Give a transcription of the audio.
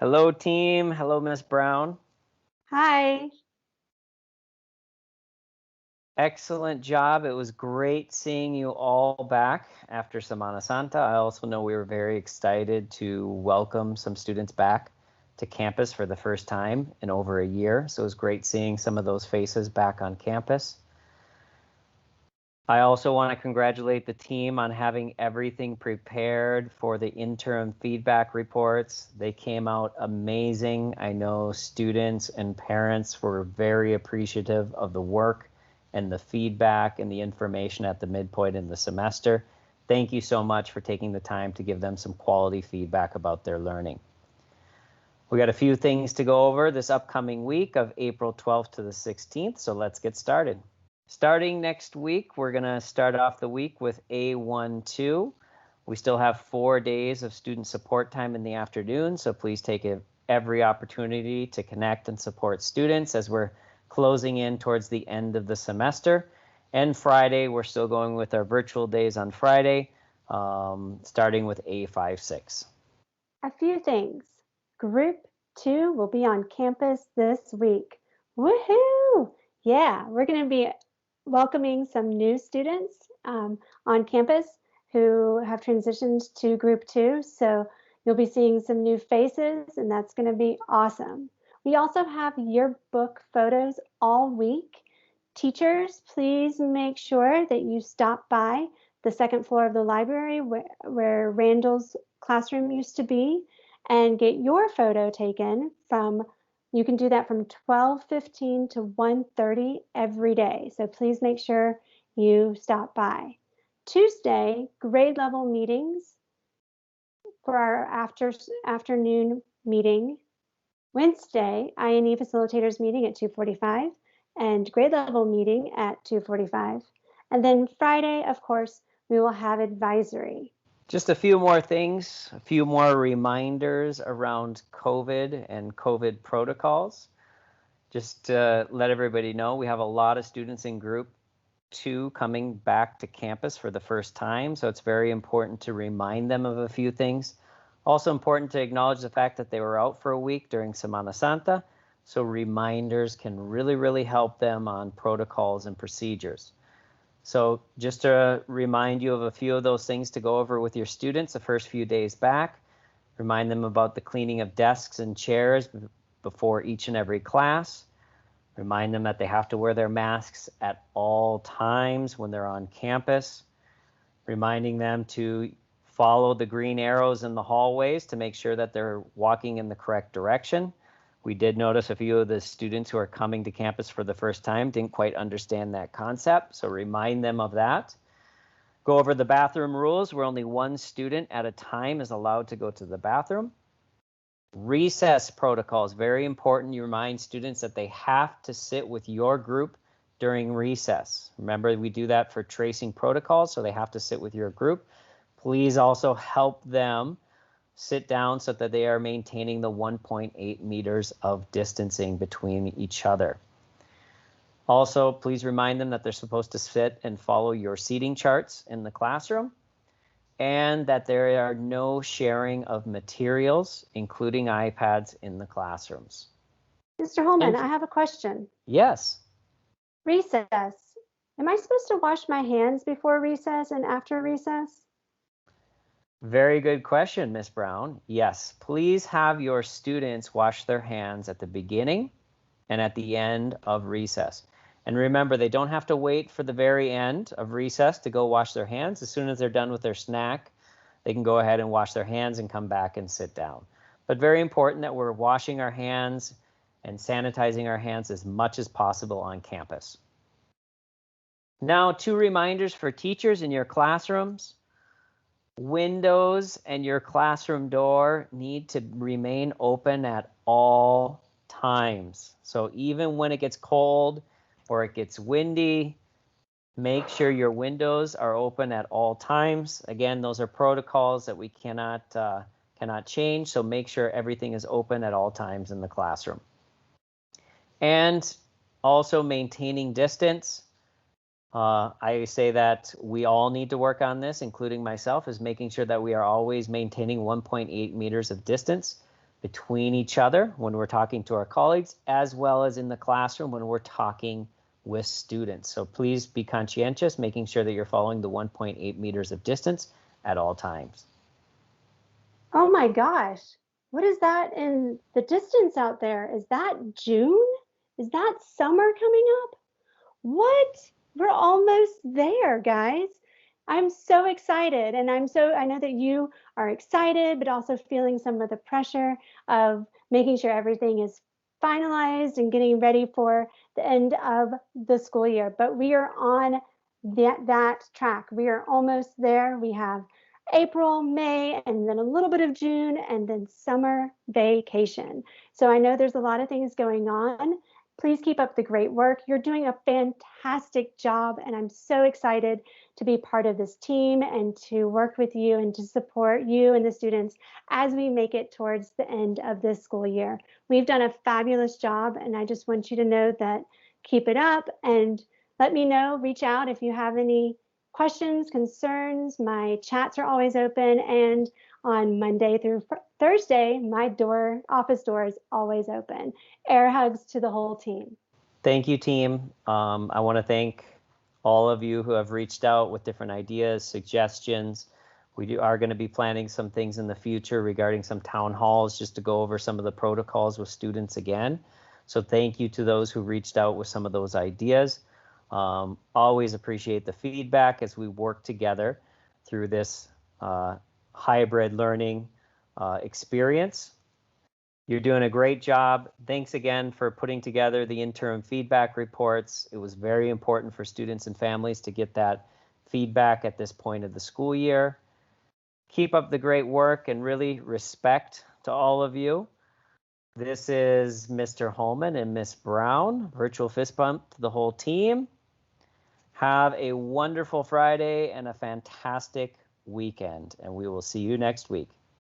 Hello, team. Hello, Miss Brown. Hi. Excellent job. It was great seeing you all back after Semana Santa. I also know we were very excited to welcome some students back to campus for the first time in over a year. So it was great seeing some of those faces back on campus. I also want to congratulate the team on having everything prepared for the interim feedback reports. They came out amazing. I know students and parents were very appreciative of the work and the feedback and the information at the midpoint in the semester. Thank you so much for taking the time to give them some quality feedback about their learning. We got a few things to go over this upcoming week of April 12th to the 16th, so let's get started. Starting next week, we're going to start off the week with A12. We still have 4 days of student support time in the afternoon, so please take every opportunity to connect and support students as we're closing in towards the end of the semester. And Friday, we're still going with our virtual days on Friday, starting with A56. A few things. Group 2 will be on campus this week. Woohoo! Yeah, we're going to be welcoming some new students on campus who have transitioned to Group 2. So you'll be seeing some new faces, and that's going to be awesome. We also have yearbook photos all week. Teachers, please make sure that you stop by the second floor of the library where Randall's classroom used to be and get your photo taken you can do that from 12:15 to 1:30 every day. So please make sure you stop by. Tuesday, grade level meetings for our afternoon meeting. Wednesday, INE facilitators meeting at 2:45 and grade level meeting at 2:45. And then Friday, of course, we will have advisory. Just a few more things, a few more reminders around COVID and COVID protocols. Just to let everybody know, we have a lot of students in Group 2 coming back to campus for the first time, so it's very important to remind them of a few things. Also important to acknowledge the fact that they were out for a week during Semana Santa, so reminders can really help them on protocols and procedures. So just to remind you of a few of those things to go over with your students the first few days back, remind them about the cleaning of desks and chairs before each and every class, remind them that they have to wear their masks at all times when they're on campus, reminding them to follow the green arrows in the hallways to make sure that they're walking in the correct direction. We did notice a few of the students who are coming to campus for the first time didn't quite understand that concept, so remind them of that. Go over the bathroom rules where only one student at a time is allowed to go to the bathroom. Recess protocols, very important. You remind students that they have to sit with your group during recess. Remember, we do that for tracing protocols, so they have to sit with your group. Please also help them sit down so that they are maintaining the 1.8 meters of distancing between each other. Also, please remind them that they're supposed to sit and follow your seating charts in the classroom and that there are no sharing of materials, including iPads, in the classrooms. Mr. Holman, I have a question. Yes. Recess. Am I supposed to wash my hands before recess and after recess? Very good question, Ms. Brown. Yes, please have your students wash their hands at the beginning and at the end of recess. And remember, they don't have to wait for the very end of recess to go wash their hands. As soon as they're done with their snack, they can go ahead and wash their hands and come back and sit down. But very important that we're washing our hands and sanitizing our hands as much as possible on campus. Now, 2 reminders for teachers in your classrooms. Windows and your classroom door need to remain open at all times. So even when it gets cold or it gets windy, make sure your windows are open at all times. Again, those are protocols that we cannot change, so make sure everything is open at all times in the classroom. And also maintaining distance. I say that we all need to work on this, including myself, is making sure that we are always maintaining 1.8 meters of distance between each other when we're talking to our colleagues, as well as in the classroom when we're talking with students. So please be conscientious, making sure that you're following the 1.8 meters of distance at all times. Oh my gosh. What is that in the distance out there? Is that June? Is that summer coming up? What? We're almost there, guys. I'm so excited, and I know that you are excited, but also feeling some of the pressure of making sure everything is finalized and getting ready for the end of the school year. But we are on that track. We are almost there. We have April, May, and then a little bit of June, and then summer vacation. So I know there's a lot of things going on. Please keep up the great work. You're doing a fantastic job, and I'm so excited to be part of this team and to work with you and to support you and the students as we make it towards the end of this school year. We've done a fabulous job, and I just want you to know that keep it up and let me know, reach out if you have any questions, concerns. My chats are always open, and on Monday through Thursday, my office door is always open. Air hugs to the whole team. Thank you, team. I want to thank all of you who have reached out with different ideas, suggestions. We are going to be planning some things in the future regarding some town halls just to go over some of the protocols with students again. So thank you to those who reached out with some of those ideas. Always appreciate the feedback as we work together through this hybrid learning experience. You're doing a great job. Thanks again for putting together the interim feedback reports. It was very important for students and families to get that feedback at this point of the school year. Keep up the great work and really respect to all of you. This is Mr. Holman and Miss Brown. Virtual fist bump to the whole team. Have a wonderful Friday and a fantastic weekend, and we will see you next week.